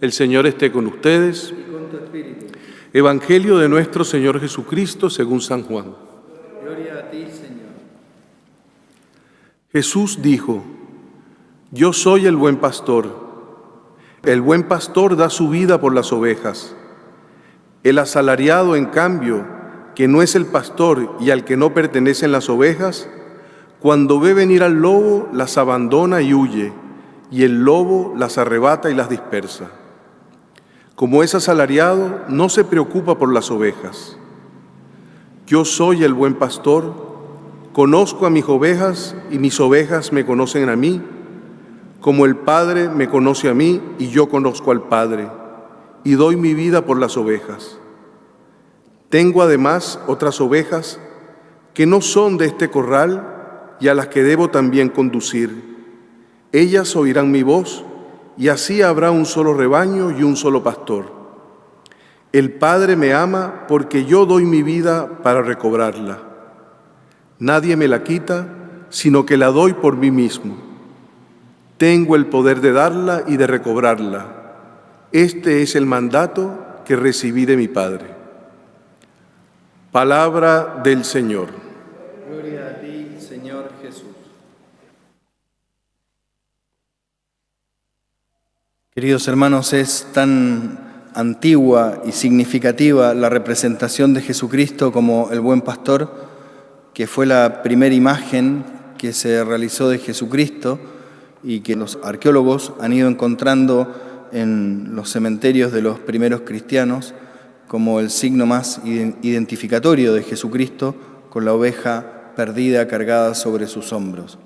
El Señor esté con ustedes. Y con tu espíritu. Evangelio de nuestro Señor Jesucristo según San Juan. Gloria a ti, Señor. Jesús dijo: Yo soy el buen pastor. El buen pastor da su vida por las ovejas. El asalariado, en cambio, que no es el pastor y al que no pertenecen las ovejas, cuando ve venir al lobo, las abandona y huye, y el lobo las arrebata y las dispersa. Como es asalariado, no se preocupa por las ovejas. Yo soy el buen pastor, conozco a mis ovejas y mis ovejas me conocen a mí, como el Padre me conoce a mí y yo conozco al Padre, y doy mi vida por las ovejas. Tengo además otras ovejas que no son de este corral y a las que debo también conducir. Ellas oirán mi voz, y así habrá un solo rebaño y un solo pastor. El Padre me ama porque yo doy mi vida para recobrarla. Nadie me la quita, sino que la doy por mí mismo. Tengo el poder de darla y de recobrarla. Este es el mandato que recibí de mi Padre. Palabra del Señor. Gloria a ti, Señor Jesús. Queridos hermanos, es tan antigua y significativa la representación de Jesucristo como el buen pastor, que fue la primera imagen que se realizó de Jesucristo y que los arqueólogos han ido encontrando en los cementerios de los primeros cristianos como el signo más identificatorio de Jesucristo, con la oveja perdida cargada sobre sus hombros.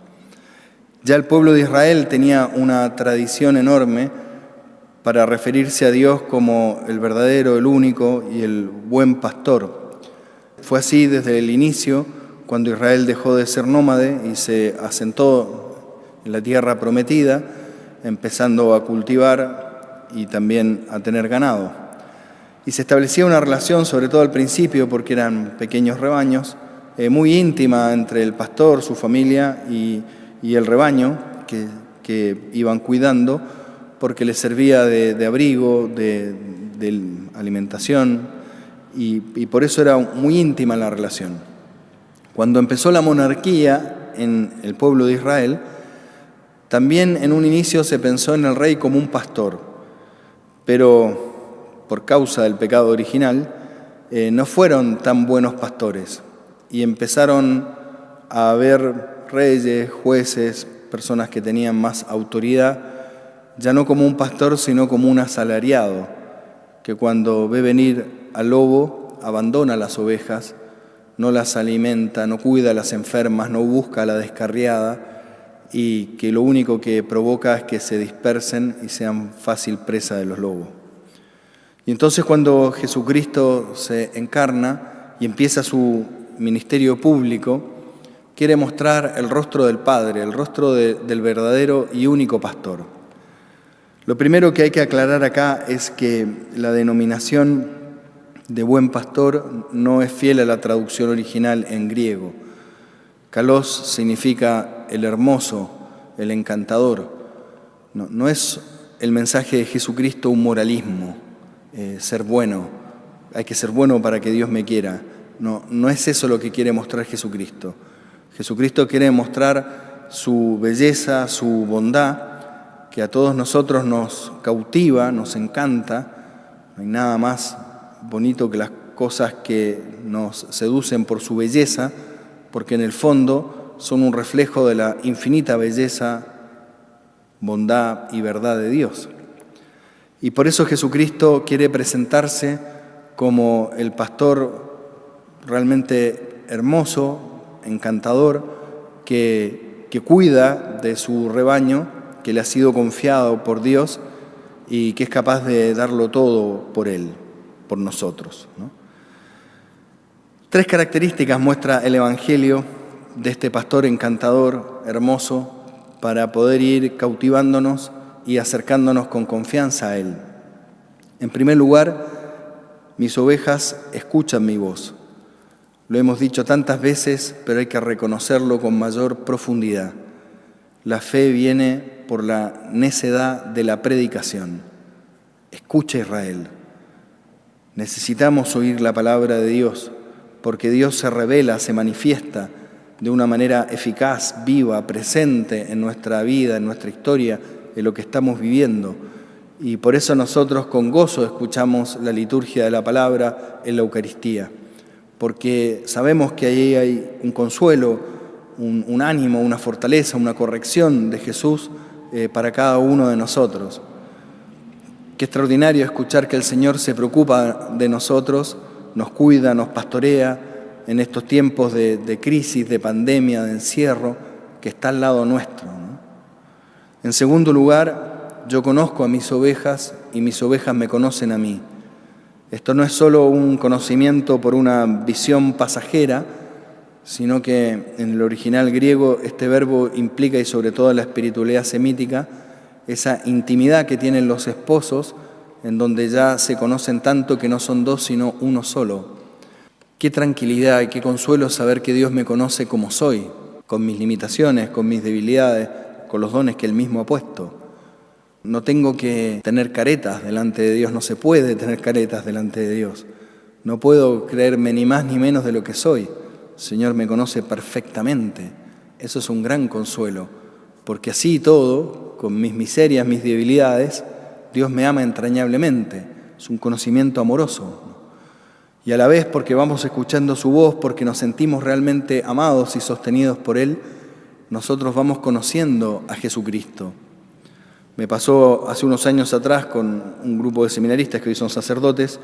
Ya el pueblo de Israel tenía una tradición enorme para referirse a Dios como el verdadero, el único y el buen pastor. Fue así desde el inicio, cuando Israel dejó de ser nómade y se asentó en la tierra prometida, empezando a cultivar y también a tener ganado. Y se establecía una relación, sobre todo al principio, porque eran pequeños rebaños, muy íntima entre el pastor, su familia y el rebaño que iban cuidando, porque les servía de abrigo, de alimentación, y por eso era muy íntima la relación. Cuando empezó la monarquía en el pueblo de Israel, también en un inicio se pensó en el rey como un pastor, pero por causa del pecado original, no fueron tan buenos pastores y empezaron a haber reyes, jueces, personas que tenían más autoridad, ya no como un pastor, sino como un asalariado, que cuando ve venir al lobo, abandona las ovejas, no las alimenta, no cuida a las enfermas, no busca a la descarriada, y que lo único que provoca es que se dispersen y sean fácil presa de los lobos. Y entonces cuando Jesucristo se encarna y empieza su ministerio público, quiere mostrar el rostro del Padre, el rostro del verdadero y único pastor. Lo primero que hay que aclarar acá es que la denominación de buen pastor no es fiel a la traducción original en griego. Kalos significa el hermoso, el encantador. No es el mensaje de Jesucristo un moralismo, ser bueno, hay que ser bueno para que Dios me quiera. No es eso lo que quiere mostrar Jesucristo. Jesucristo quiere mostrar su belleza, su bondad, que a todos nosotros nos cautiva, nos encanta. No hay nada más bonito que las cosas que nos seducen por su belleza, porque en el fondo son un reflejo de la infinita belleza, bondad y verdad de Dios. Y por eso Jesucristo quiere presentarse como el pastor realmente hermoso, encantador, que cuida de su rebaño, que le ha sido confiado por Dios y que es capaz de darlo todo por Él, por nosotros, ¿no? 3 características muestra el Evangelio de este pastor encantador, hermoso, para poder ir cautivándonos y acercándonos con confianza a Él. En primer lugar, mis ovejas escuchan mi voz. Lo hemos dicho tantas veces, pero hay que reconocerlo con mayor profundidad. La fe viene por la necedad de la predicación. Escucha, Israel. Necesitamos oír la palabra de Dios, porque Dios se revela, se manifiesta de una manera eficaz, viva, presente en nuestra vida, en nuestra historia, en lo que estamos viviendo. Y por eso nosotros con gozo escuchamos la liturgia de la palabra en la Eucaristía, porque sabemos que ahí hay un consuelo, un ánimo, una fortaleza, una corrección de Jesús para cada uno de nosotros. Qué extraordinario escuchar que el Señor se preocupa de nosotros, nos cuida, nos pastorea en estos tiempos de crisis, de pandemia, de encierro, que está al lado nuestro, ¿no? En segundo lugar, yo conozco a mis ovejas y mis ovejas me conocen a mí. Esto no es solo un conocimiento por una visión pasajera, sino que en el original griego este verbo implica, y sobre todo en la espiritualidad semítica, esa intimidad que tienen los esposos, en donde ya se conocen tanto que no son dos, sino uno solo. Qué tranquilidad y qué consuelo saber que Dios me conoce como soy, con mis limitaciones, con mis debilidades, con los dones que Él mismo ha puesto. No tengo que tener caretas delante de Dios, no se puede tener caretas delante de Dios. No puedo creerme ni más ni menos de lo que soy. El Señor me conoce perfectamente. Eso es un gran consuelo, porque así y todo, con mis miserias, mis debilidades, Dios me ama entrañablemente. Es un conocimiento amoroso. Y a la vez, porque vamos escuchando su voz, porque nos sentimos realmente amados y sostenidos por Él, nosotros vamos conociendo a Jesucristo. Me pasó hace unos años atrás con un grupo de seminaristas que hoy son sacerdotes,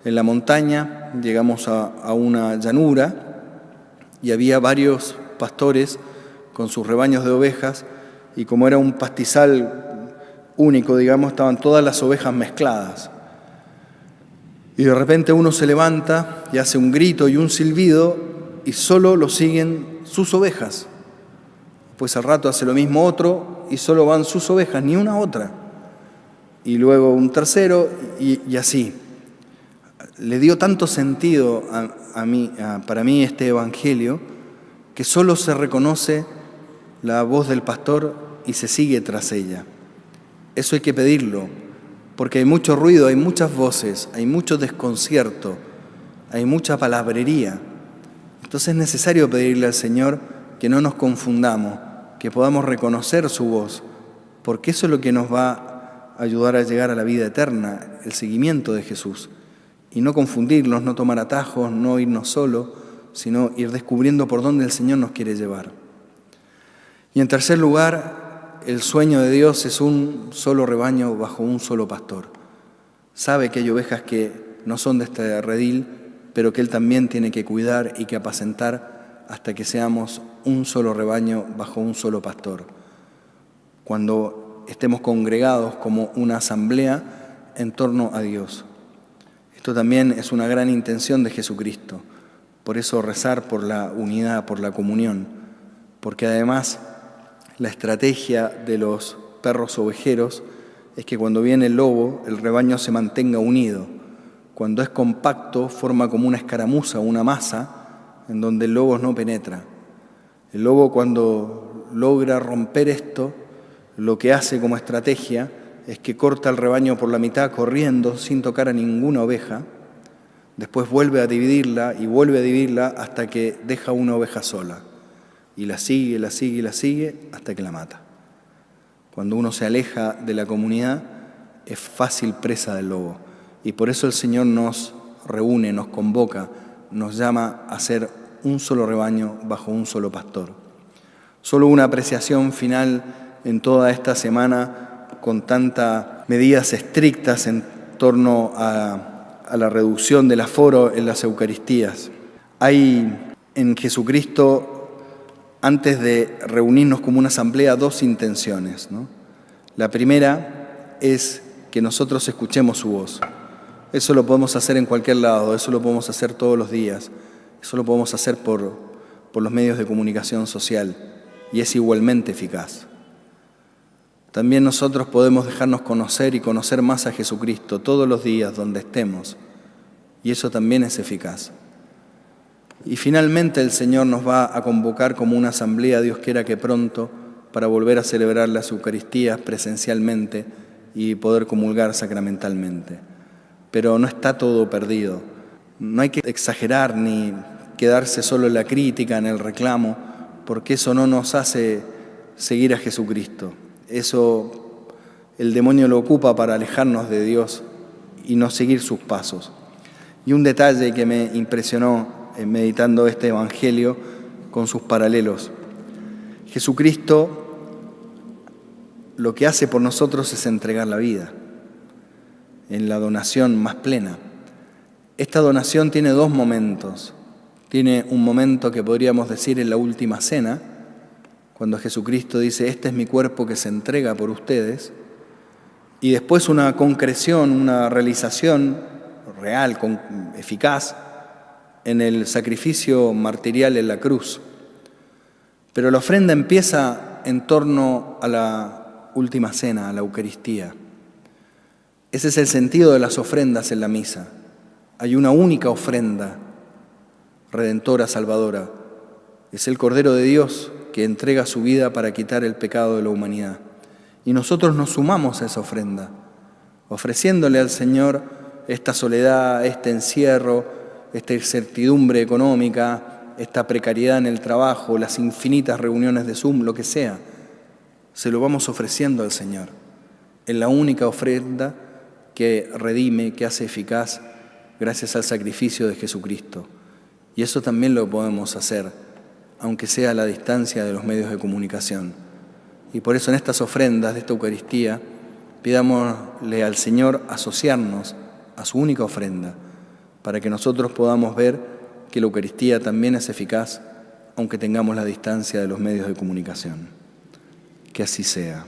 en la montaña, llegamos a una llanura y había varios pastores con sus rebaños de ovejas, y como era un pastizal único, digamos, estaban todas las ovejas mezcladas. Y de repente uno se levanta y hace un grito y un silbido y solo lo siguen sus ovejas. Pues al rato hace lo mismo otro y solo van sus ovejas, ni una otra. Y luego un tercero y así. Le dio tanto sentido para mí este evangelio que solo se reconoce la voz del pastor y se sigue tras ella. Eso hay que pedirlo, porque hay mucho ruido, hay muchas voces, hay mucho desconcierto, hay mucha palabrería. Entonces es necesario pedirle al Señor que no nos confundamos, que podamos reconocer su voz, porque eso es lo que nos va a ayudar a llegar a la vida eterna, el seguimiento de Jesús. Y no confundirnos, no tomar atajos, no irnos solo, sino ir descubriendo por dónde el Señor nos quiere llevar. Y en tercer lugar, el sueño de Dios es un solo rebaño bajo un solo pastor. Sabe que hay ovejas que no son de este redil, pero que Él también tiene que cuidar y que apacentar hasta que seamos un solo rebaño bajo un solo pastor. Cuando estemos congregados como una asamblea en torno a Dios. Esto también es una gran intención de Jesucristo. Por eso rezar por la unidad, por la comunión, porque además la estrategia de los perros ovejeros es que cuando viene el lobo, el rebaño se mantenga unido. Cuando es compacto, forma como una escaramuza, una masa, en donde el lobo no penetra. El lobo, cuando logra romper esto, lo que hace como estrategia es que corta el rebaño por la mitad corriendo sin tocar a ninguna oveja, después vuelve a dividirla y vuelve a dividirla hasta que deja una oveja sola. Y la sigue, la sigue, la sigue hasta que la mata. Cuando uno se aleja de la comunidad, es fácil presa del lobo. Y por eso el Señor nos reúne, nos convoca, nos llama a ser un solo rebaño bajo un solo pastor. Solo una apreciación final en toda esta semana con tantas medidas estrictas en torno a la reducción del aforo en las Eucaristías. Hay en Jesucristo, antes de reunirnos como una asamblea, dos intenciones, ¿no? La primera es que nosotros escuchemos su voz. Eso lo podemos hacer en cualquier lado, eso lo podemos hacer todos los días, eso lo podemos hacer por los medios de comunicación social y es igualmente eficaz. También nosotros podemos dejarnos conocer y conocer más a Jesucristo todos los días donde estemos y eso también es eficaz. Y finalmente el Señor nos va a convocar como una asamblea, Dios quiera que pronto, para volver a celebrar las Eucaristías presencialmente y poder comulgar sacramentalmente. Pero no está todo perdido. No hay que exagerar ni quedarse solo en la crítica, en el reclamo, porque eso no nos hace seguir a Jesucristo. Eso el demonio lo ocupa para alejarnos de Dios y no seguir sus pasos. Y un detalle que me impresionó meditando este Evangelio con sus paralelos. Jesucristo lo que hace por nosotros es entregar la vida en la donación más plena. Esta donación tiene dos momentos. Tiene un momento que podríamos decir en la última cena, cuando Jesucristo dice: este es mi cuerpo que se entrega por ustedes, y después una concreción, una realización real, eficaz, en el sacrificio martirial en la cruz. Pero la ofrenda empieza en torno a la última cena, a la Eucaristía. Ese es el sentido de las ofrendas en la misa. Hay una única ofrenda redentora, salvadora. Es el Cordero de Dios que entrega su vida para quitar el pecado de la humanidad. Y nosotros nos sumamos a esa ofrenda, ofreciéndole al Señor esta soledad, este encierro, esta incertidumbre económica, esta precariedad en el trabajo, las infinitas reuniones de Zoom, lo que sea. Se lo vamos ofreciendo al Señor. Es la única ofrenda que redime, que hace eficaz gracias al sacrificio de Jesucristo. Y eso también lo podemos hacer, aunque sea a la distancia de los medios de comunicación. Y por eso en estas ofrendas de esta Eucaristía, pidámosle al Señor asociarnos a su única ofrenda, para que nosotros podamos ver que la Eucaristía también es eficaz, aunque tengamos la distancia de los medios de comunicación. Que así sea.